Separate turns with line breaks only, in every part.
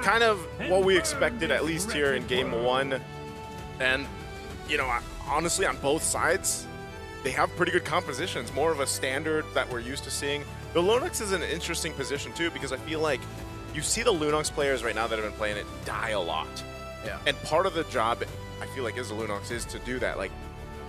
kind of what we expected, at least here in game one. And, you know, honestly, on both sides, they have pretty good compositions, more of a standard that we're used to seeing. The Lunox is in an interesting position, too, because I feel like you see the Lunox players right now that have been playing it die a lot.
Yeah.
And part of the job, I feel like, as a Lunox is to do that, like,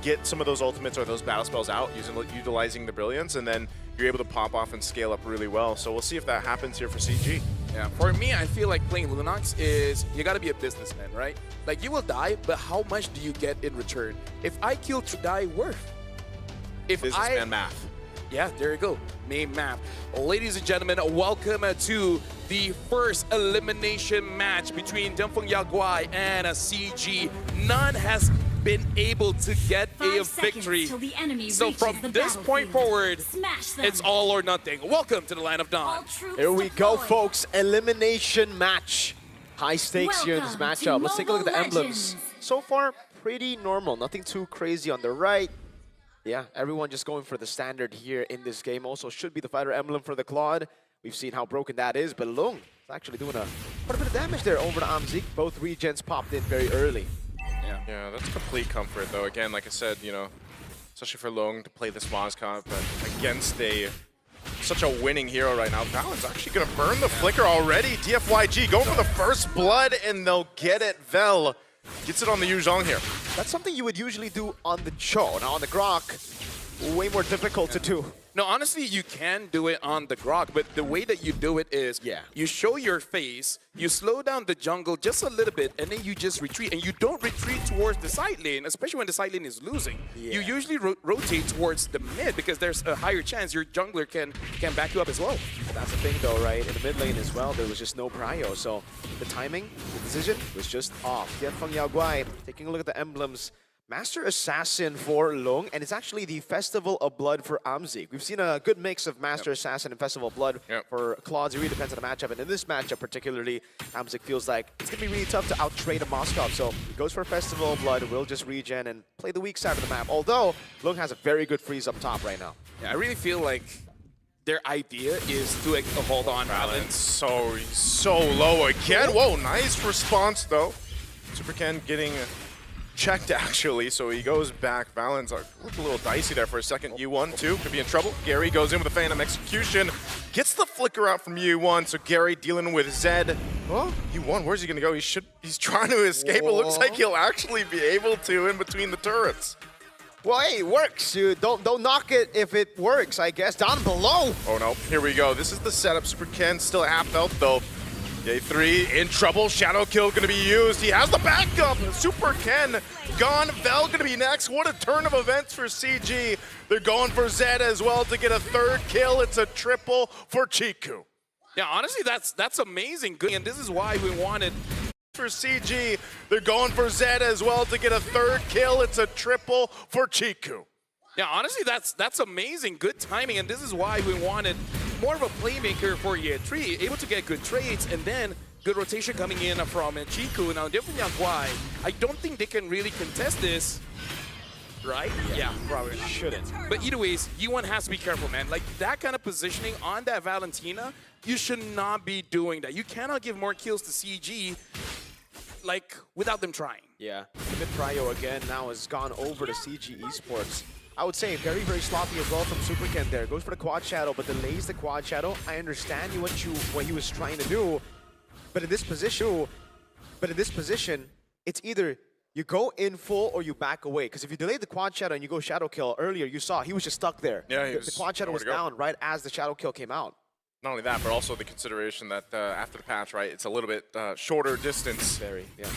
get some of those ultimates or those battle spells out, utilizing the brilliance, and then you're able to pop off and scale up really well. So we'll see if that happens here for CG.
Yeah, for me, I feel like playing Lunox is, you gotta be a businessman, right? Like, you will die, but how much do you get in return? If I kill to die, worth. If
Businessman math.
Yeah, there you go. Name math. Ladies and gentlemen, welcome to the first elimination match between DFYG and CG. None has been able to get a victory. So from this point forward, it's all or nothing. Welcome to the Land of Dawn.
Here we go, folks. Elimination match. High stakes here in this matchup. Let's take a look at the emblems. So far, pretty normal. Nothing too crazy on the right. Yeah, everyone just going for the standard here in this game. Also should be the fighter emblem for the Claude. We've seen how broken that is, but Lung is actually doing quite a bit of damage there over to Amzik. Both regens popped in very early.
Yeah, that's complete comfort, though. Again, like I said, you know, especially for Lung to play this Mozcop, but against such a winning hero right now, Val's actually going to burn the flicker already. DFYG going for the first blood, and they'll get it. Vel gets it on the Yuzhong here.
That's something you would usually do on the Cho. Now on the Grok, way more difficult to do.
No, honestly, you can do it on the Grok, but the way that you do it is you show your face, you slow down the jungle just a little bit, and then you just retreat. And you don't retreat towards the side lane, especially when the side lane is losing. You usually rotate towards the mid because there's a higher chance your jungler can back you up as well.
But that's the thing, though, right? In the mid lane as well, there was just no prio. So the timing, the decision was just off. DFYG taking a look at the emblems. Master Assassin for Lung, and it's actually the Festival of Blood for Amzik. We've seen a good mix of Master Assassin and Festival of Blood for Claude. It really depends on the matchup, and in this matchup particularly, Amzik feels like it's going to be really tough to out-trade a Mozcop, so he goes for Festival of Blood, will just regen and play the weak side of the map, although Lung has a very good freeze up top right now.
Yeah, I really feel like their idea is to hold on
balance. So low again. Whoa, nice response, though. Super Ken getting checked, actually, so he goes back. Valen's looked a little dicey there for a second. U1, too, could be in trouble. Gary goes in with a Phantom Execution, gets the flicker out from U1, so Gary dealing with Zed. Oh, U1, where's he gonna go? He's trying to escape. It looks like he'll actually be able to in between the turrets.
Well, hey, it works. Don't knock it if it works, I guess. Down below.
Oh, no, here we go. This is the setup. Super Ken still at half health, though. Day 3 in trouble. Shadow Kill going to be used. He has the backup. Super Ken gone. Vel going to be next. What a turn of events for CG. They're going for Zed as well to get a third kill. It's a triple for Chiku.
Yeah, honestly, that's amazing. Good, and this is why we wanted.
For CG, they're going for Zed as well to get a third kill. It's a triple for Chiku.
Yeah, honestly, that's amazing. Good timing, and this is why we wanted more of a playmaker for year 3, able to get good trades, and then good rotation coming in from Chiku. Now, DFYG, I don't think they can really contest this, right? Yeah, probably
shouldn't.
But either ways, U1 has to be careful, man. Like, that kind of positioning on that Valentina, you should not be doing that. You cannot give more kills to CG, like, without them trying.
Yeah, the mid prio again now has gone over to CG Esports. I would say very, very sloppy as well from Super Ken there. Goes for the quad shadow, but delays the quad shadow. I understand what he was trying to do, but in this position, it's either you go in full or you back away. Because if you delay the quad shadow and you go shadow kill earlier, you saw he was just stuck there.
Yeah,
the quad shadow was down right as the shadow kill came out.
Not only that, but also the consideration that after the patch, right, it's a little bit shorter distance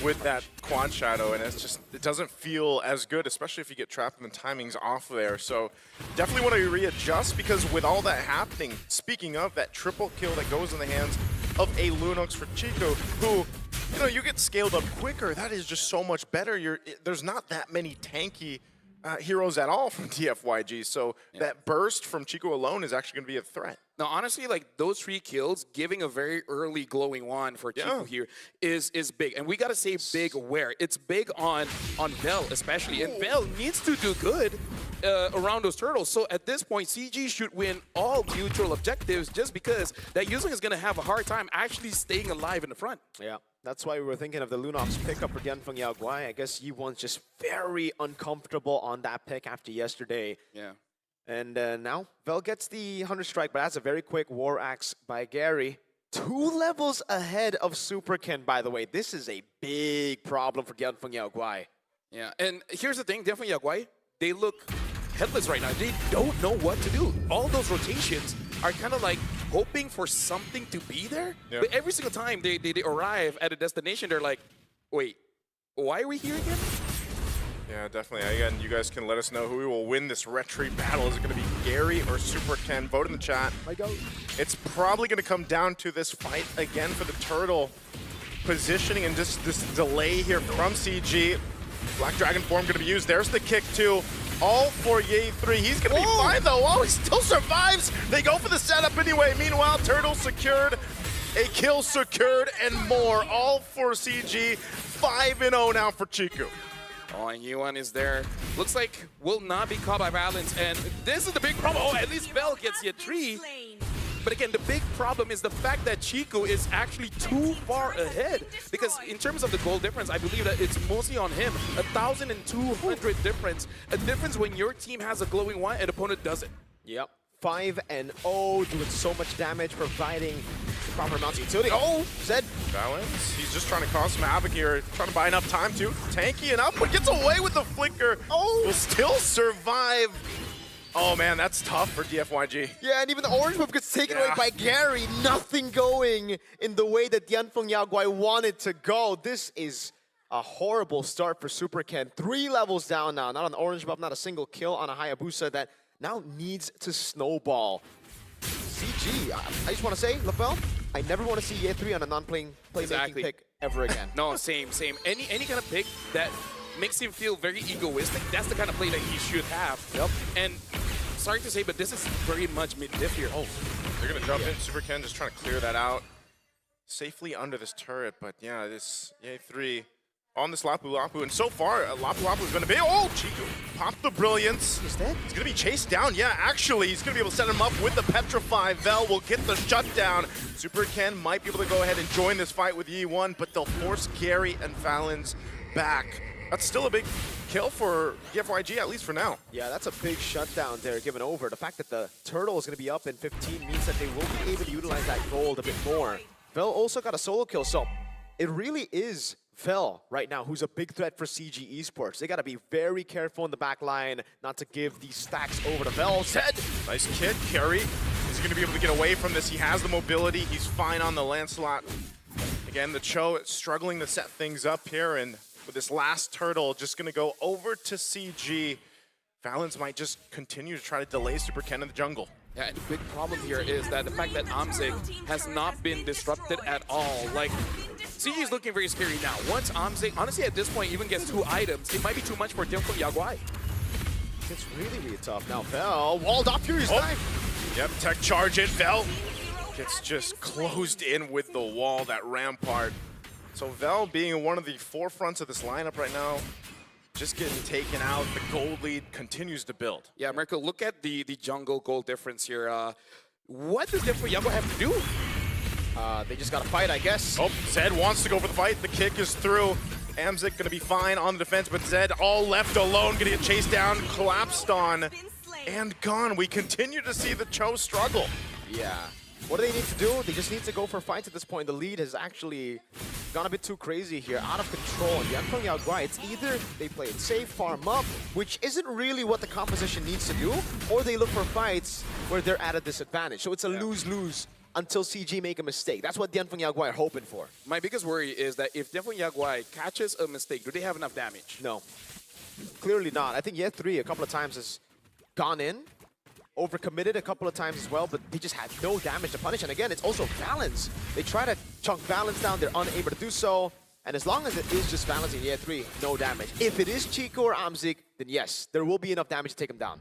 with that quad shadow, and it doesn't feel as good, especially if you get trapped and the timing's off there. So definitely want to readjust, because with all that happening, speaking of that triple kill that goes in the hands of a Lunox for Chico, who, you know, you get scaled up quicker. That is just so much better. There's not that many tanky heroes at all from DFYG. So that burst from Chico alone is actually going to be a threat.
Now, honestly, like those 3 kills, giving a very early glowing wand for Chico here is big. And we got to say big where. It's big on Vel especially. And Vel needs to do good around those turtles. So at this point, CG should win all neutral objectives just because that Yuzong is going to have a hard time actually staying alive in the front.
Yeah, that's why we were thinking of the Lunox pickup for Dianfeng Yaoguai. I guess Yi1's just very uncomfortable on that pick after yesterday.
Yeah.
And now Vel gets the 100 strike, but that's a very quick War Axe by Gary. 2 levels ahead of Super Ken, by the way. This is a big problem for Dianfeng Yaoguai.
Yeah, and here's the thing, Dianfeng Yaoguai, they look headless right now. They don't know what to do. All those rotations are kind of like hoping for something to be there. Yeah. But every single time they arrive at a destination, they're like, wait, why are we here again?
Yeah, definitely. Again, you guys can let us know who will win this retreat battle. Is it going to be Gary or Super Ken? Vote in the chat. It's probably going to come down to this fight again for the turtle positioning and just this delay here from CG. Black Dragon form going to be used. There's the kick too. All for Ye3. He's going to be fine though. Oh, he still survives. They go for the setup anyway. Meanwhile, turtle secured, a kill secured, and more. All for CG. 5-0 now for Chico.
Oh, and Yuan is there. Looks like will not be caught by Valence, and this is the big problem. Oh, at least Vel gets the 3. But again, the big problem is the fact that Chico is actually too far ahead. Because in terms of the goal difference, I believe that it's mostly on him. 1,200 difference. A difference when your team has a glowing one and opponent doesn't.
Yep. 5-0, doing so much damage, providing proper amounts of utility. Oh, Zed.
Valence, he's just trying to cause some havoc here, trying to buy enough time to. Tanky enough, but gets away with the flicker. Oh, will still survive. Oh man, that's tough for DFYG.
Yeah, and even the orange buff gets taken away by Gary. Nothing going in the way that Dianfeng Yaoguai wanted to go. This is a horrible start for Super Ken. 3 levels down now. Not an orange buff, not a single kill on a Hayabusa that now needs to snowball. CG, I just want to say, LaFell, I never want to see Ye3 on a non-playmaking pick ever again.
No, same. Any kind of pick that makes him feel very egoistic, that's the kind of play that he should have.
Yep.
And sorry to say, but this is very much mid-diff here.
Oh, they're going to jump in. Super Ken just trying to clear that out safely under this turret. But yeah, this Ye3 on this Lapu Lapu. And so far, Lapu Lapu is going to be... Oh, Chico popped the Brilliance.
He's dead?
He's going to be chased down. Yeah, actually, he's going to be able to set him up with the Petrify. Vel will get the shutdown. Super Ken might be able to go ahead and join this fight with Yi1, but they'll force Gary and Valens back. That's still a big kill for DFYG, at least for now.
Yeah, that's a big shutdown there given over. The fact that the turtle is going to be up in 15 means that they will be able to utilize that gold a bit more. Vel also got a solo kill, so it really is Vel right now who's a big threat for CG Esports. They got to be very careful in the back line not to give these stacks over to Vel. Zed!
Nice kid, Carry. Is he going to be able to get away from this? He has the mobility. He's fine on the Lancelot. Again, the Cho struggling to set things up here, and with this last turtle just going to go over to CG. Valens might just continue to try to delay Super Ken in the jungle.
Yeah, and the big problem here is that the fact that Amzig has not been disrupted at all. Like, CG is looking very scary now. Once Amzig, honestly at this point, even gets 2 items, it might be too much for Dianfeng Yaoguai.
It's really, really tough. Now Vel walled off Fury's knife.
Yep, tech charge in. Vel gets just closed in with the wall, that rampart. So Vel being one of the forefronts of this lineup right now, just getting taken out. The gold lead continues to build.
Yeah, Mirko, look at the jungle gold difference here. What does Dianfeng Yaoguai have to do?
They just got to fight, I guess.
Oh, Zed wants to go for the fight. The kick is through. Amzik going to be fine on the defense, but Zed all left alone, going to get chased down, collapsed on, and gone. We continue to see the Cho struggle.
Yeah. What do they need to do? They just need to go for fights at this point. The lead has actually gone a bit too crazy here, out of control. And Dianfeng Yaoguai, it's either they play it safe, farm up, which isn't really what the composition needs to do, or they look for fights where they're at a disadvantage. So it's a lose-lose until CG make a mistake. That's what Dianfeng Yaoguai are hoping for.
My biggest worry is that if Dianfeng Yaoguai catches a mistake, do they have enough damage?
No. Clearly not. I think Ye3 a couple of times has gone in, overcommitted a couple of times as well, but they just had no damage to punish. And again, it's also Valence. They try to chunk Valence down, they're unable to do so. And as long as it is just Valens in year 3, no damage. If it is Chico or Amzik, then yes, there will be enough damage to take him down.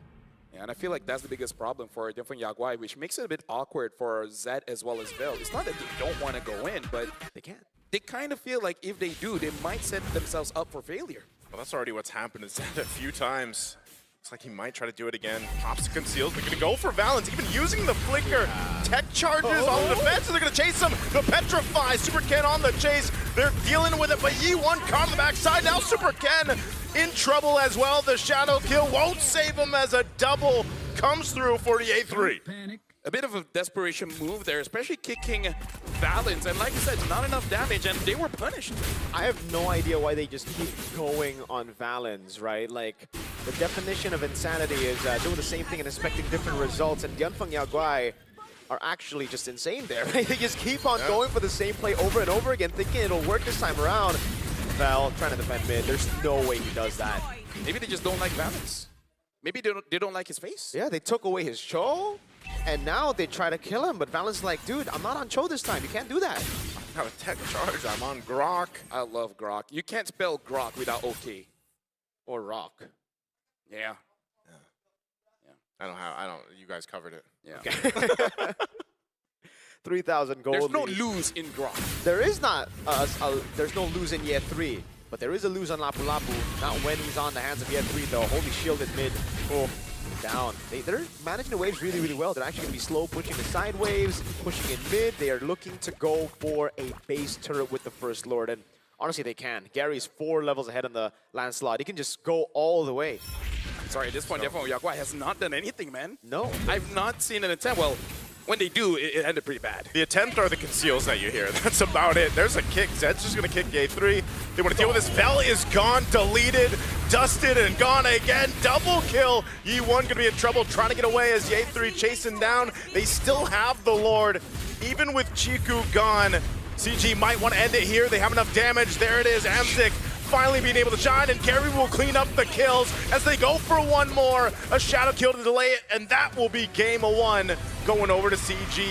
Yeah, and I feel like that's the biggest problem for DFYG, which makes it a bit awkward for Zed as well as Vel. It's not that they don't want to go in, but
They can't.
they kind of feel like if they do, they might set themselves up for failure.
Well, that's already what's happened to Zed a few times. Looks like he might try to do it again. Pops the conceals. They're going to go for Valens, even using the flicker. Tech charges on the defense. They're going to chase him. The Petrify. Super Ken on the chase. They're dealing with it, but Yi1 caught on the backside. Now Super Ken in trouble as well. The shadow kill won't save him as a double comes through for the A3.
A bit of a desperation move there, especially kicking Valens. And like I said, not enough damage, and they were punished.
I have no idea why they just keep going on Valens, right? Like, the definition of insanity is doing the same thing and expecting different results, and DFYG are actually just insane there, right? They just keep on going for the same play over and over again, thinking it'll work this time around. Val trying to defend mid. There's no way he does that.
Maybe they just don't like Valens. Maybe they don't like his face.
Yeah, they took away his Cho, and now they try to kill him, but Valens is like, dude, I'm not on Cho this time. You can't do that.
I have a tech charge. I'm on Grok.
I love Grok. You can't spell Grok without OK.
Or Rock.
Yeah.
I don't. You guys covered it.
Yeah.
3,000 gold.
There's no
lead.
lose in Grok.
There is not, there's no lose in year 3, but there is a lose on Lapu Lapu. Not when he's on the hands of year 3 though. Holy shielded mid. Oh, down. They're managing the waves really, really well. They're actually going to be slow pushing the side waves, pushing in mid. They are looking to go for a base turret with the First Lord, and honestly they can. Gary's 4 levels ahead on the Lancelot. He can just go all the way.
Sorry, at this point, DFYG has not done anything, man.
No.
I've not seen an attempt. Well, when they do, it ended pretty bad.
The attempt are the conceals that you hear. That's about it. There's a kick. Zed's just going to kick A3. They want to deal with this. Vel is gone, deleted, dusted, and gone again. Double kill. Yi1 going to be in trouble trying to get away as the A3 chasing down. They still have the Lord. Even with Chiku gone, CG might want to end it here. They have enough damage. There it is. Amzik finally being able to shine, and Gary will clean up the kills as they go for one more. A shadow kill to delay it, and that will be game of 1 going over to CG.